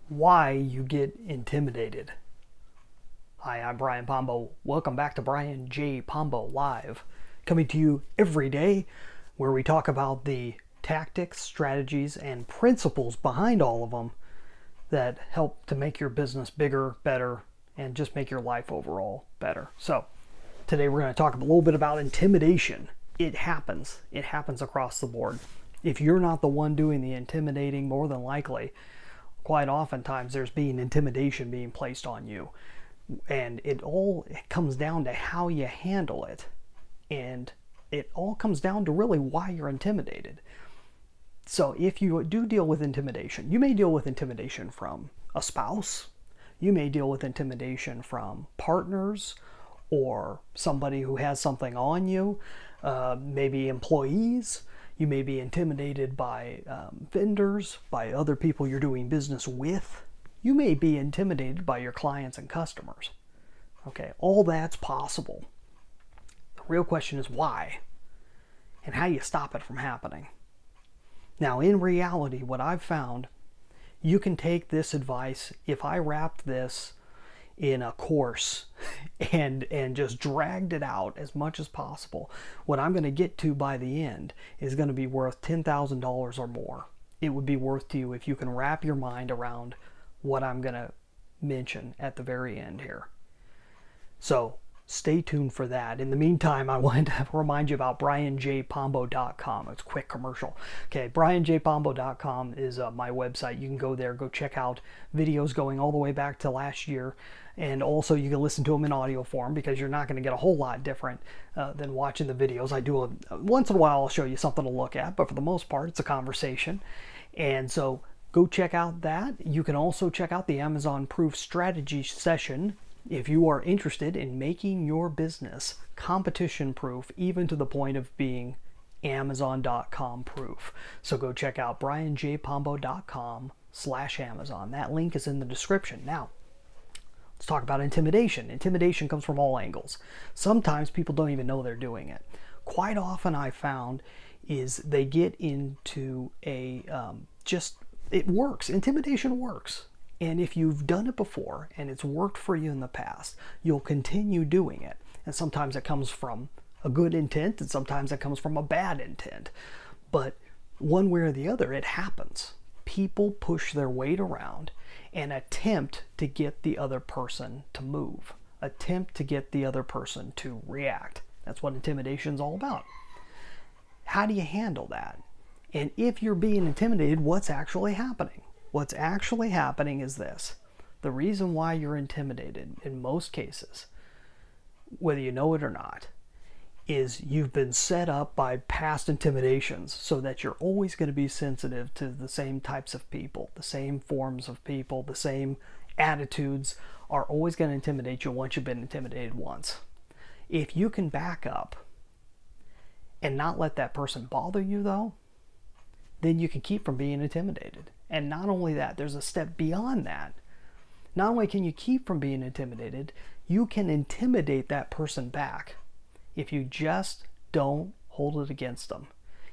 Why you get intimidated. Hi, I'm Brian Pombo. Welcome back to Brian J. Pombo Live, coming to you every day where we talk about the tactics, strategies, and principles behind all of them that help to make your business bigger, better, and just make your life overall better. So today we're going to talk a little bit about intimidation. It happens. It happens across the board. If you're not the one doing the intimidating, more than likely, quite oftentimes there's being intimidation being placed on you. And it comes down to how you handle it. And it all comes down to really why you're intimidated. So if you do deal with intimidation, you may deal with intimidation from a spouse. You may deal with intimidation from partners or somebody who has something on you, maybe employees. You may be intimidated by vendors, by other people you're doing business with. You may be intimidated by your clients and customers. Okay, all that's possible. The real question is why and how you stop it from happening. Now, in reality, what I've found, you can take this advice, if I wrapped this in a course and just dragged it out as much as possible, what I'm going to get to by the end is going to be worth $10,000 or more. It would be worth to you if you can wrap your mind around what I'm going to mention at the very end here. So stay tuned for that. In the meantime, I wanted to remind you about brianjpombo.com. It's a quick commercial. Okay, brianjpombo.com is my website. You can go there, go check out videos going all the way back to last year. And also you can listen to them in audio form because you're not going to get a whole lot different than watching the videos. I do once in a while I'll show you something to look at, but for the most part it's a conversation. And so go check out that. You can also check out the Amazon Proof Strategy session if you are interested in making your business competition proof, even to the point of being Amazon.com proof. So go check out brianjpombo.com/Amazon. That link is in the description. Now, let's talk about intimidation. Intimidation comes from all angles. Sometimes people don't even know they're doing it. Quite often I found is they get into a it works. Intimidation works. And if you've done it before and it's worked for you in the past, you'll continue doing it. And sometimes it comes from a good intent and sometimes it comes from a bad intent. But one way or the other, it happens. People push their weight around and attempt to get the other person to move, attempt to get the other person to react. That's what intimidation is all about. How do you handle that? And if you're being intimidated, what's actually happening? What's actually happening is this. The reason why you're intimidated in most cases, whether you know it or not, is you've been set up by past intimidations so that you're always going to be sensitive to the same types of people, the same forms of people, the same attitudes are always going to intimidate you once you've been intimidated once. If you can back up and not let that person bother you though, then you can keep from being intimidated. And not only that, there's a step beyond that. Not only can you keep from being intimidated, you can intimidate that person back if you just don't hold it against them.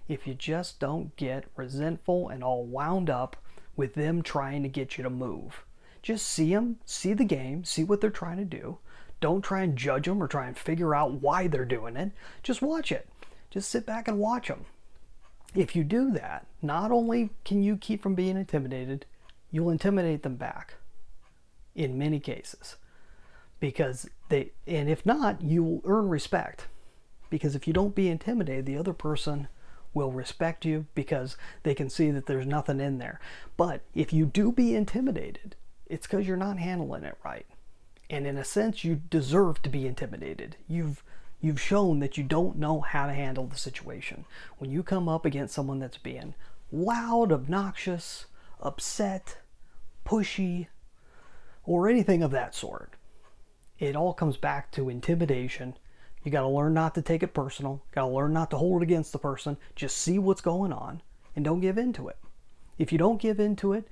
If you just don't get resentful and all wound up with them trying to get you to move. Just see them, see the game, see what they're trying to do. Don't try and judge them or try and figure out why they're doing it. Just watch it. Just sit back and watch them. If you do that, not only can you keep from being intimidated, you'll intimidate them back in many cases. And if not, you will earn respect. Because if you don't be intimidated, the other person will respect you because they can see that there's nothing in there. But if you do be intimidated, it's because you're not handling it right. And in a sense, you deserve to be intimidated. You've shown that you don't know how to handle the situation. When you come up against someone that's being loud, obnoxious, upset, pushy, or anything of that sort, it all comes back to intimidation. You got to learn not to take it personal. Got to learn not to hold it against the person. Just see what's going on and don't give into it. If you don't give into it,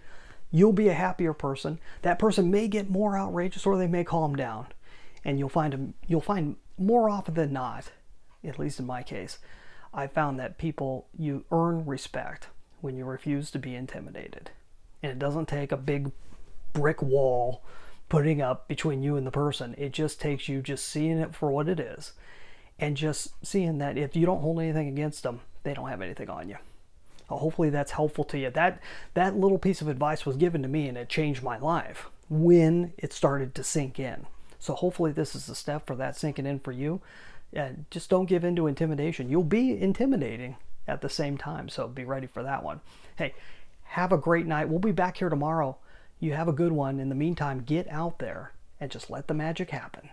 you'll be a happier person. That person may get more outrageous or they may calm down. And you'll find more often than not, at least in my case, I found that you earn respect when you refuse to be intimidated. And it doesn't take a big brick wall putting up between you and the person. It just takes you just seeing it for what it is, and just seeing that if you don't hold anything against them, they don't have anything on you. Hopefully that's helpful to you. That little piece of advice was given to me, and it changed my life when it started to sink in. So hopefully this is a step for that sinking in for you. Just don't give in to intimidation. You'll be intimidating at the same time, so be ready for that one. Hey, have a great night. We'll be back here tomorrow. You have a good one. In the meantime, get out there and just let the magic happen.